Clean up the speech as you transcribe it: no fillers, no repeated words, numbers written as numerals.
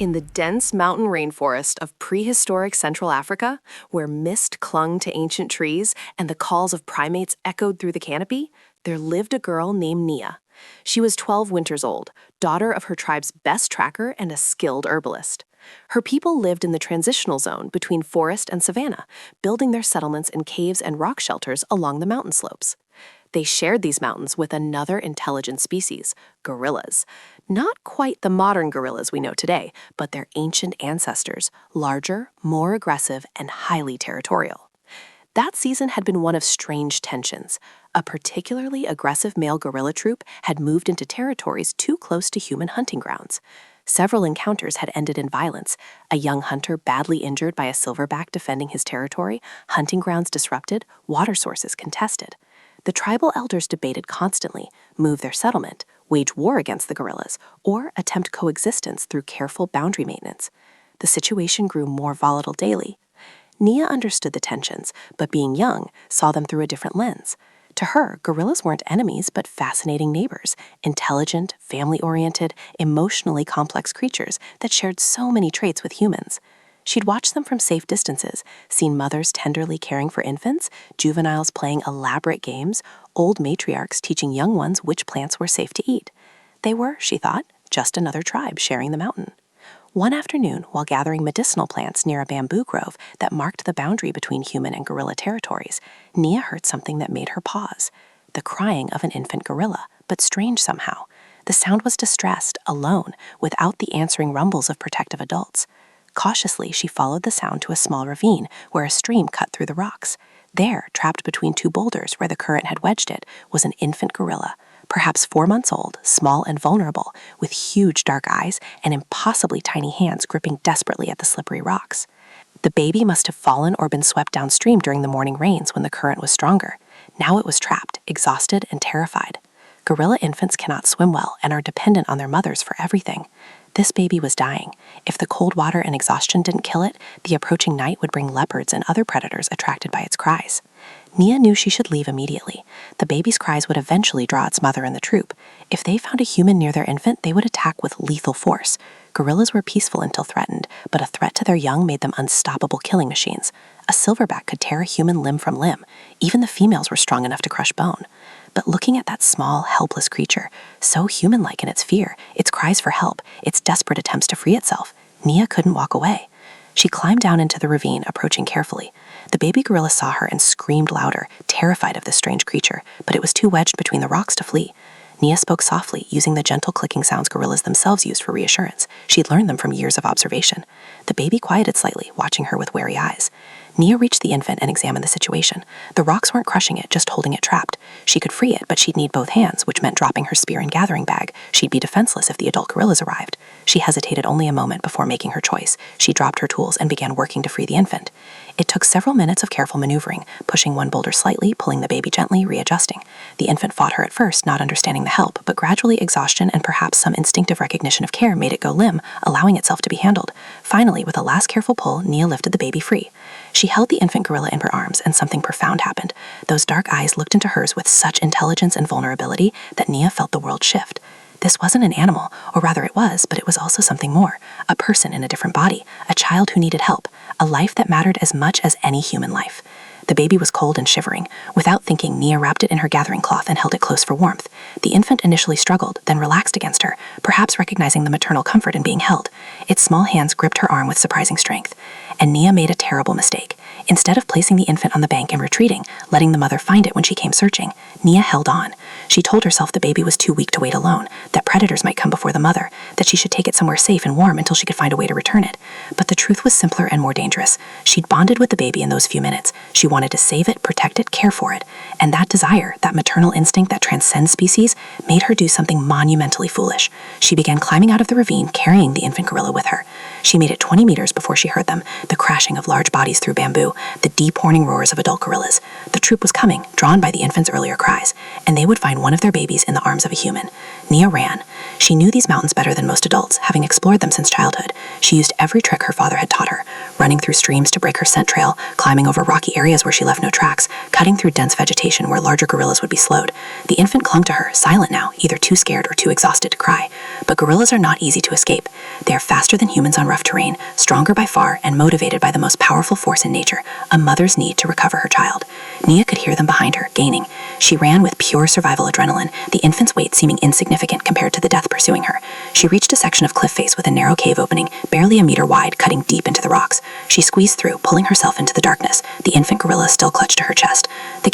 In the dense mountain rainforest of prehistoric Central Africa, where mist clung to ancient trees and the calls of primates echoed through the canopy, there lived a girl named Nia. She was 12 winters old, daughter of her tribe's best tracker and a skilled herbalist. Her people lived in the transitional zone between forest and savanna, building their settlements in caves and rock shelters along the mountain slopes. They shared these mountains with another intelligent species, gorillas. Not quite the modern gorillas we know today, but their ancient ancestors, larger, more aggressive, and highly territorial. That season had been one of strange tensions. A particularly aggressive male gorilla troop had moved into territories too close to human hunting grounds. Several encounters had ended in violence, a young hunter badly injured by a silverback defending his territory, hunting grounds disrupted, water sources contested. The tribal elders debated constantly, move their settlement, wage war against the gorillas, or attempt coexistence through careful boundary maintenance. The situation grew more volatile daily. Nia understood the tensions, but being young, saw them through a different lens. To her, gorillas weren't enemies, but fascinating neighbors, intelligent, family-oriented, emotionally complex creatures that shared so many traits with humans. She'd watched them from safe distances, seen mothers tenderly caring for infants, juveniles playing elaborate games, old matriarchs teaching young ones which plants were safe to eat. They were, she thought, just another tribe sharing the mountain. One afternoon, while gathering medicinal plants near a bamboo grove that marked the boundary between human and gorilla territories, Nia heard something that made her pause. The crying of an infant gorilla, but strange somehow. The sound was distressed, alone, without the answering rumbles of protective adults. Cautiously, she followed the sound to a small ravine where a stream cut through the rocks. There, trapped between two boulders where the current had wedged it, was an infant gorilla, perhaps 4 months old, small and vulnerable, with huge dark eyes and impossibly tiny hands gripping desperately at the slippery rocks. The baby must have fallen or been swept downstream during the morning rains when the current was stronger. Now it was trapped, exhausted, and terrified. Gorilla infants cannot swim well and are dependent on their mothers for everything. This baby was dying. If the cold water and exhaustion didn't kill it, the approaching night would bring leopards and other predators attracted by its cries. Nia knew she should leave immediately. The baby's cries would eventually draw its mother and the troop. If they found a human near their infant, they would attack with lethal force. Gorillas were peaceful until threatened, but a threat to their young made them unstoppable killing machines. A silverback could tear a human limb from limb. Even the females were strong enough to crush bone. But looking at that small, helpless creature, so human-like in its fear, its cries for help, its desperate attempts to free itself, Nia couldn't walk away. She climbed down into the ravine, approaching carefully. The baby gorilla saw her and screamed louder, terrified of this strange creature, but it was too wedged between the rocks to flee. Nia spoke softly, using the gentle clicking sounds gorillas themselves used for reassurance. She had learned them from years of observation. The baby quieted slightly, watching her with wary eyes. Nia reached the infant and examined the situation. The rocks weren't crushing it, just holding it trapped. She could free it, but she'd need both hands, which meant dropping her spear and gathering bag. She'd be defenseless if the adult gorillas arrived. She hesitated only a moment before making her choice. She dropped her tools and began working to free the infant. It took several minutes of careful maneuvering, pushing one boulder slightly, pulling the baby gently, readjusting. The infant fought her at first, not understanding the help, but gradually exhaustion and perhaps some instinctive recognition of care made it go limp, allowing itself to be handled. Finally, with a last careful pull, Nia lifted the baby free. She held the infant gorilla in her arms, and something profound happened. Those dark eyes looked into hers with such intelligence and vulnerability that Nia felt the world shift. This wasn't an animal, or rather it was, but it was also something more. A person in a different body, a child who needed help, a life that mattered as much as any human life. The baby was cold and shivering. Without thinking, Nia wrapped it in her gathering cloth and held it close for warmth. The infant initially struggled, then relaxed against her, perhaps recognizing the maternal comfort in being held. Its small hands gripped her arm with surprising strength. And Nia made a terrible mistake. Instead of placing the infant on the bank and retreating, letting the mother find it when she came searching, Nia held on. She told herself the baby was too weak to wait alone, that predators might come before the mother, that she should take it somewhere safe and warm until she could find a way to return it. But the truth was simpler and more dangerous. She'd bonded with the baby in those few minutes. She wanted to save it, protect it, care for it. And that desire, that maternal instinct that transcends species, made her do something monumentally foolish. She began climbing out of the ravine, carrying the infant gorilla with her. She made it 20 meters before she heard them, the crashing of large bodies through bamboo, the deep horning roars of adult gorillas. The troop was coming, drawn by the infant's earlier cries, and they would find one of their babies in the arms of a human. Nia ran. She knew these mountains better than most adults, having explored them since childhood. She used every trick her father had taught her, running through streams to break her scent trail, climbing over rocky areas where she left no tracks, cutting through dense vegetation where larger gorillas would be slowed. The infant clung to her, silent now, either too scared or too exhausted to cry. But gorillas are not easy to escape. They are faster than humans on rough terrain, stronger by far, and motivated by the most powerful force in nature, a mother's need to recover her child. Nia could hear them behind her, gaining. She ran with pure survival adrenaline, the infant's weight seeming insignificant compared to the death pursuing her. She reached a section of cliff face with a narrow cave opening, barely a meter wide, cutting deep into the rocks. She squeezed through, pulling herself into the darkness. The infant gorilla still clutched to her chest. The